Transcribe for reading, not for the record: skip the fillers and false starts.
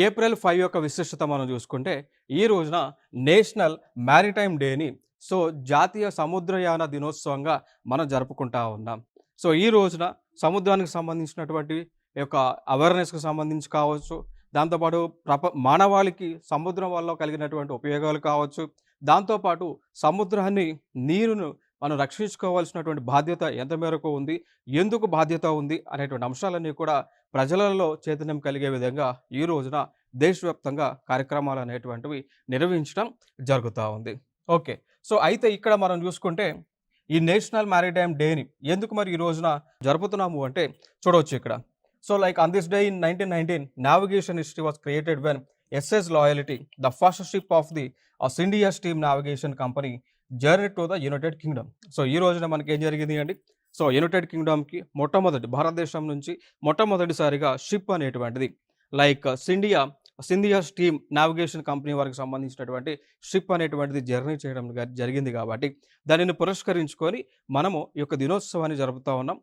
April 5 యొక్క విశిష్టత మనం చూసుకుంటే, ఈ రోజున నేషనల్ మారిటైమ్ డేని జాతీయ సముద్రయాన దినోత్సవంగా మనం జరుపుకుంటా ఉన్నాం. ఈ రోజున సముద్రానికి సంబంధించినటువంటి యొక్క అవేర్‌నెస్‌కి సంబంధించి కావచ్చు, దాంతోపాటు మానవాళికి సముద్రం వల్ల కలిగినటువంటి ఉపయోగాలు కావచ్చు, దాంతోపాటు సముద్రాన్ని, నీరును మనం రక్షించుకోవాల్సినటువంటి బాధ్యత ఎంత మేరకు ఉంది, ఎందుకు బాధ్యత ఉంది అనేటువంటి అంశాలన్నీ కూడా ప్రజలలో చైతన్యం కలిగే విధంగా ఈ రోజున దేశవ్యాప్తంగా కార్యక్రమాలనేటువంటివి నిర్వహించడం జరుగుతా ఉంది. ఓకే. అయితే ఇక్కడ మనం చూసుకుంటే ఈ నేషనల్ మారిటైమ్ డేని ఎందుకు మరి ఈ రోజున జరుపుతున్నాము అంటే చూడవచ్చు ఇక్కడ. Like on this day in 1919 navigation history was created when SS Loyalty the first ship of the India steam navigation company journey to the United Kingdom. ఈ రోజున మనకి ఏం జరిగింది అండి? యునైటెడ్ కింగ్డమ్‌కి భారతదేశం నుంచి మొట్టమొదటిసారిగా షిప్ అనేటువంటిది like Scindia steam navigation company వారికి సంబంధించినటువంటి షిప్ అనేటువంటిది జర్నీ చేయడం జరిగింది కాబట్టి దానిని పురస్కరించుకొని మనము ఈ యొక్క దినోత్సవాన్ని జరుపుతా ఉన్నాం.